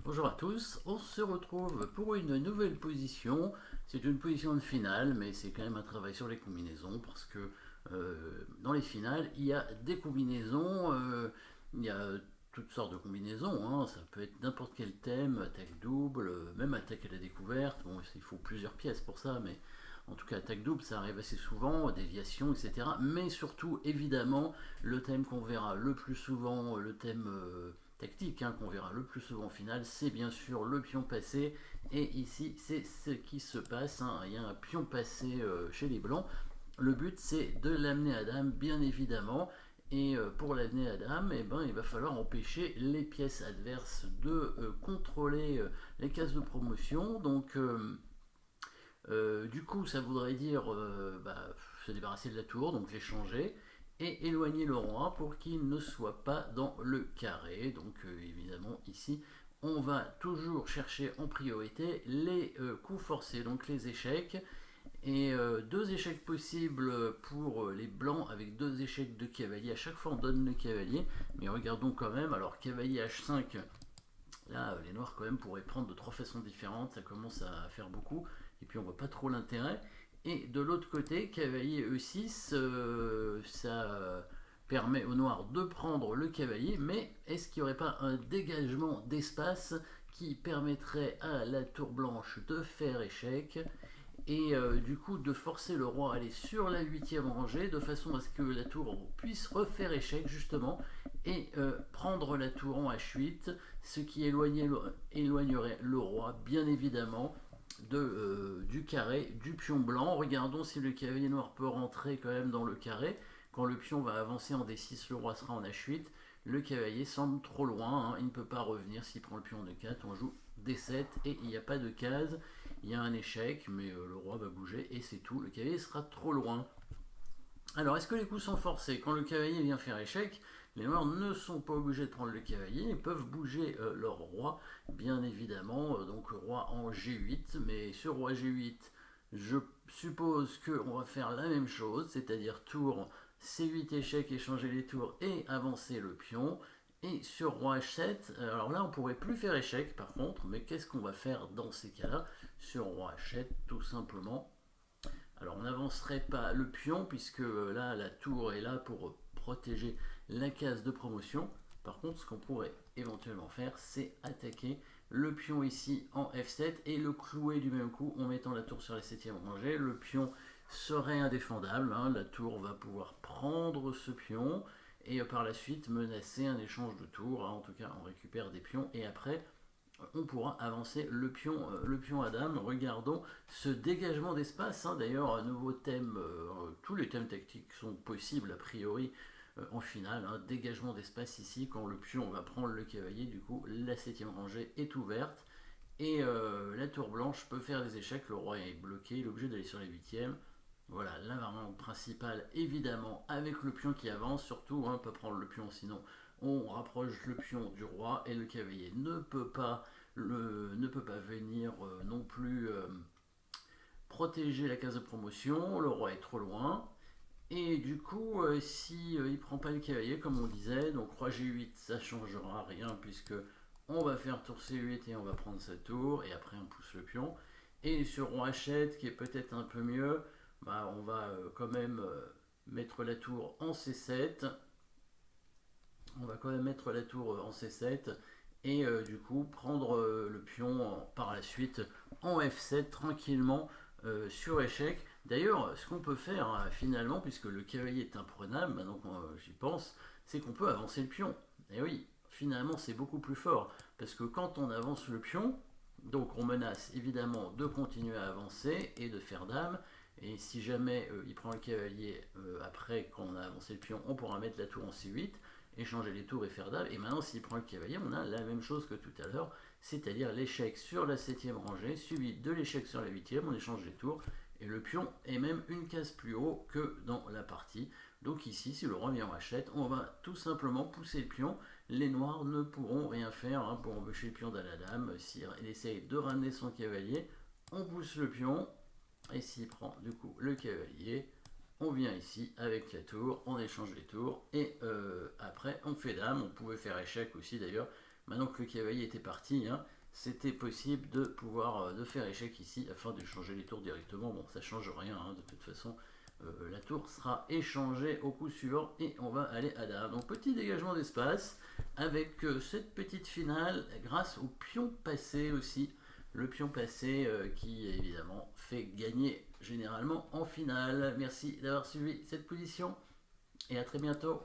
Bonjour à tous, on se retrouve pour une nouvelle position. C'est une position de finale, mais c'est quand même un travail sur les combinaisons parce que dans les finales, il y a des combinaisons, il y a toutes sortes de combinaisons, hein. Ça peut être n'importe quel thème, attaque double, même attaque à la découverte. Bon, il faut plusieurs pièces pour ça, mais en tout cas, attaque double, ça arrive assez souvent, déviation, etc. Mais surtout, évidemment, le thème qu'on verra le plus souvent, le thème tactique qu'on verra le plus souvent en finale, c'est bien sûr le pion passé. Et ici, c'est ce qui se passe, hein. Il y a un pion passé chez les blancs. Le but, c'est de l'amener à dame, bien évidemment. Et pour l'amener à dame, il va falloir empêcher les pièces adverses de contrôler les cases de promotion. Donc, du coup, ça voudrait dire se débarrasser de la tour, donc l'échanger, et éloigner le roi pour qu'il ne soit pas dans le carré. Donc évidemment, ici, on va toujours chercher en priorité les coups forcés, donc les échecs. Et deux échecs possibles pour les blancs avec deux échecs de cavalier. À chaque fois, on donne le cavalier, mais regardons quand même. Alors, cavalier H5, là, les noirs quand même pourraient prendre de trois façons différentes, ça commence à faire beaucoup, et puis on voit pas trop l'intérêt. Et de l'autre côté, cavalier E6, ça permet aux noirs de prendre le cavalier, mais est-ce qu'il n'y aurait pas un dégagement d'espace qui permettrait à la tour blanche de faire échec et du coup de forcer le roi à aller sur la huitième rangée de façon à ce que la tour puisse refaire échec justement et prendre la tour en H8, ce qui éloignerait le roi bien évidemment du carré du pion blanc. Regardons si le cavalier noir peut rentrer quand même dans le carré. Quand le pion va avancer en D6, le roi sera en H8. Le cavalier semble trop loin, hein. Il ne peut pas revenir s'il prend le pion en E4. On joue D7 et il n'y a pas de case. Il y a un échec, mais le roi va bouger et c'est tout. Le cavalier sera trop loin. Alors, est-ce que les coups sont forcés? Quand le cavalier vient faire échec, les noirs ne sont pas obligés de prendre le cavalier, ils peuvent bouger leur roi, bien évidemment. Donc, roi en G8, mais sur roi G8, je suppose qu'on va faire la même chose, c'est-à-dire tour C8 échec, échanger les tours et avancer le pion. Et sur roi H7, alors là on pourrait plus faire échec par contre, mais qu'est-ce qu'on va faire dans ces cas-là? Sur roi H7, tout simplement, alors on n'avancerait pas le pion puisque là la tour est là pour protéger la case de promotion. Par contre, ce qu'on pourrait éventuellement faire, c'est attaquer le pion ici en F7 et le clouer du même coup en mettant la tour sur la 7ème rangée. Le pion serait indéfendable, hein. La tour va pouvoir prendre ce pion et par la suite menacer un échange de tours, hein. En tout cas, on récupère des pions et après on pourra avancer le pion à dame. Regardons ce dégagement d'espace, hein. D'ailleurs, un nouveau thème, tous les thèmes tactiques sont possibles a priori en finale, hein. Dégagement d'espace ici, quand le pion va prendre le cavalier, du coup la septième rangée est ouverte. Et la tour blanche peut faire des échecs, le roi est bloqué, il est obligé d'aller sur la huitième. Voilà, la variante principale, évidemment, avec le pion qui avance, surtout, hein, pas prendre le pion, sinon on rapproche le pion du roi et le cavalier ne peut pas venir non plus protéger la case de promotion, le roi est trop loin. Et du coup, si il prend pas le cavalier, comme on disait, donc roi G8, ça changera rien puisque on va faire tour C8 et on va prendre sa tour et après on pousse le pion. Et sur roi H7, qui est peut-être un peu mieux, on va quand même mettre la tour en C7. On va quand même mettre la tour en C7 et du coup prendre le pion par la suite en F7 tranquillement sur échec. D'ailleurs, ce qu'on peut faire finalement, puisque le cavalier est imprenable, maintenant que j'y pense, c'est qu'on peut avancer le pion. Et oui, finalement c'est beaucoup plus fort, parce que quand on avance le pion, donc on menace évidemment de continuer à avancer et de faire dame, et si jamais il prend le cavalier après qu'on a avancé le pion, on pourra mettre la tour en C8, échanger les tours et faire dame. Et maintenant, s'il prend le cavalier, on a la même chose que tout à l'heure, c'est-à-dire l'échec sur la septième rangée, suivi de l'échec sur la huitième, on échange les tours, et le pion est même une case plus haut que dans la partie. Donc ici, si le roi vient en H7, on va tout simplement pousser le pion. Les noirs ne pourront rien faire pour empêcher le pion d'aller à la dame. S'il essaye de ramener son cavalier, on pousse le pion, et s'il prend du coup le cavalier, on vient ici avec la tour, on échange les tours, et après on fait dame. On pouvait faire échec aussi d'ailleurs, Maintenant que le cavalier était parti, hein, c'était possible de pouvoir de faire échec ici afin de changer les tours directement. Bon, ça change rien, hein, de toute façon. La tour sera échangée au coup suivant et on va aller à dame. Donc petit dégagement d'espace avec cette petite finale grâce au pion passé aussi. Le pion passé qui évidemment fait gagner généralement en finale. Merci d'avoir suivi cette position et à très bientôt.